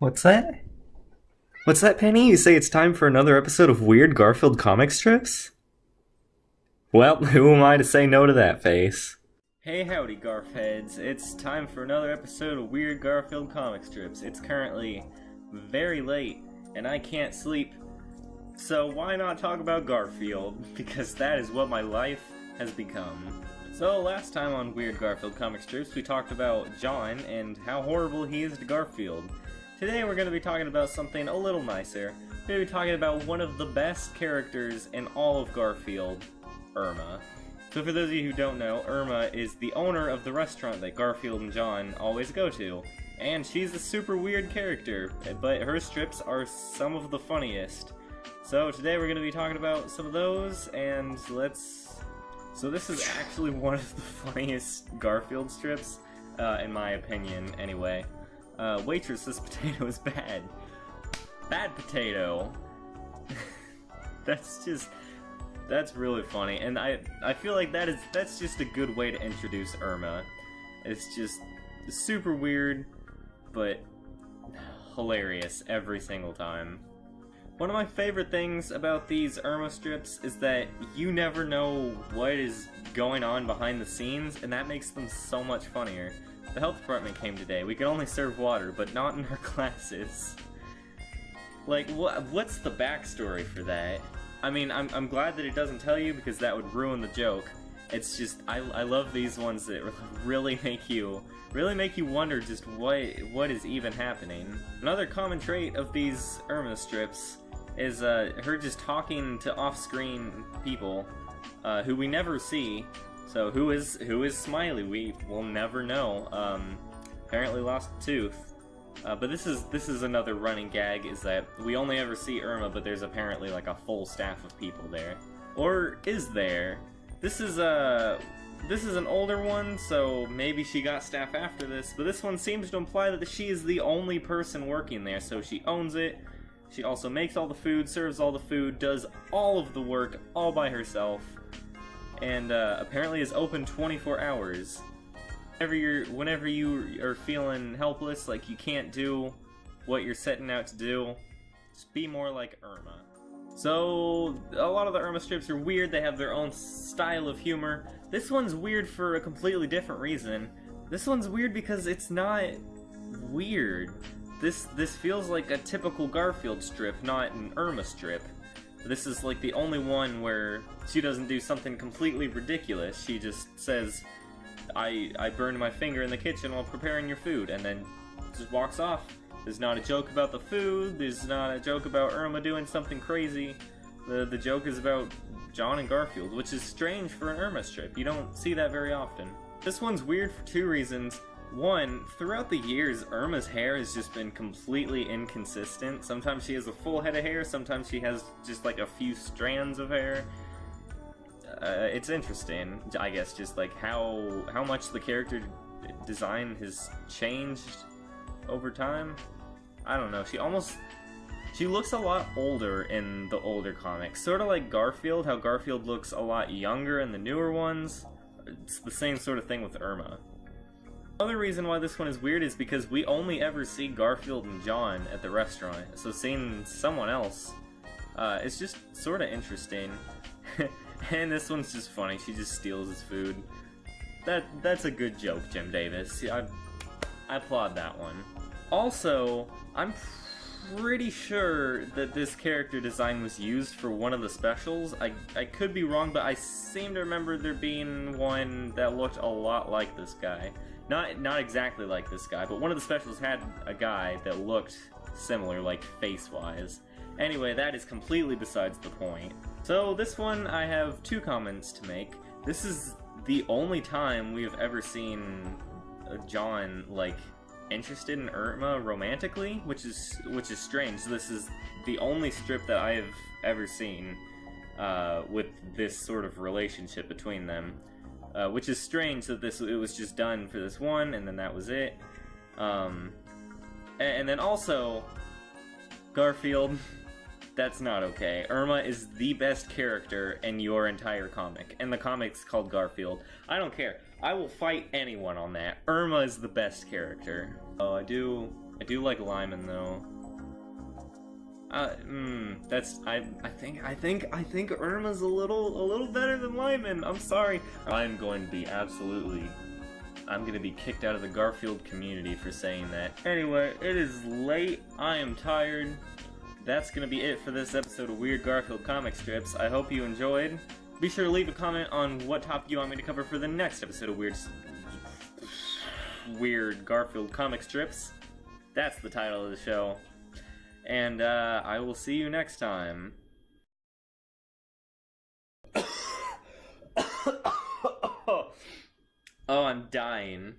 What's that? What's that, Penny? You say it's time for another episode of Weird Garfield Comic Strips? Well, who am I to say no to that, face? Hey howdy, Garfheads. It's time for another episode of Weird Garfield Comic Strips. It's currently very late, and I can't sleep. So why not talk about Garfield? Because that is what my life has become. So last time on Weird Garfield Comic Strips, we talked about John and how horrible he is to Garfield. Today we're going to be talking about something a little nicer. We're going to be talking about one of the best characters in all of Garfield, Irma. So for those of you who don't know, Irma is the owner of the restaurant that Garfield and John always go to. And she's a super weird character, but her strips are some of the funniest. So today we're going to be talking about some of those, and So this is actually one of the funniest Garfield strips, in my opinion, anyway. Waitress, this potato is bad. Bad potato. That's really funny, and I feel like that's just a good way to introduce Irma. It's just super weird, but hilarious every single time. One of my favorite things about these Irma strips is that you never know what is going on behind the scenes, and that makes them so much funnier. The health department came today. We can only serve water, but not in our classes. Like, what's the backstory for that? I mean, I'm glad that it doesn't tell you, because that would ruin the joke. It's just, I love these ones that really make you wonder just what is even happening. Another common trait of these Irma strips is her just talking to off-screen people who we never see. So who is Smiley? We will never know. Apparently lost a tooth. But this is another running gag, is that we only ever see Irma, but there's apparently like a full staff of people there. Or is there? This is an older one, so maybe she got staff after this, but this one seems to imply that she is the only person working there, so she owns it. She also makes all the food, serves all the food, does all of the work all by herself, and apparently is open 24 hours. Whenever you are feeling helpless, like you can't do what you're setting out to do, just be more like Irma. So, a lot of the Irma strips are weird, they have their own style of humor. This one's weird for a completely different reason. This one's weird because it's not weird. This feels like a typical Garfield strip, not an Irma strip. This is like the only one where she doesn't do something completely ridiculous. She just says, I burned my finger in the kitchen while preparing your food, and then just walks off. There's not a joke about the food, there's not a joke about Irma doing something crazy. The joke is about John and Garfield, which is strange for an Irma strip. You don't see that very often. This one's weird for two reasons. One, throughout the years, Irma's hair has just been completely inconsistent. Sometimes she has a full head of hair, sometimes she has just like a few strands of hair. It's interesting, I guess, just like how much the character design has changed over time. I don't know, she looks a lot older in the older comics. Sort of like Garfield, how Garfield looks a lot younger in the newer ones. It's the same sort of thing with Irma. Another reason why this one is weird is because we only ever see Garfield and John at the restaurant, so seeing someone else is just sort of interesting. And this one's just funny, she just steals his food. That's a good joke, Jim Davis. I applaud that one. Also, I'm pretty sure that this character design was used for one of the specials. I could be wrong, but I seem to remember there being one that looked a lot like this guy. Not exactly like this guy, but one of the specials had a guy that looked similar, like face-wise. Anyway, that is completely besides the point. So this one, I have two comments to make. This is the only time we have ever seen John, like, interested in Irma romantically, which is strange. This is the only strip that I have ever seen with this sort of relationship between them, which is strange that it was just done for this one, and then that was it. And then also, Garfield, that's not okay. Irma is the best character in your entire comic, and the comic's called Garfield. I don't care. I will fight anyone on that. Irma is the best character. I do I do like Lyman though. I think Irma's a little better than Lyman. I'm sorry. I'm going to be kicked out of the Garfield community for saying that. Anyway, it is late. I am tired. That's gonna be it for this episode of Weird Garfield Comic Strips. I hope you enjoyed. Be sure to leave a comment on what topic you want me to cover for the next episode of Weird Garfield Comic Strips. That's the title of the show. And, I will see you next time. Oh, I'm dying.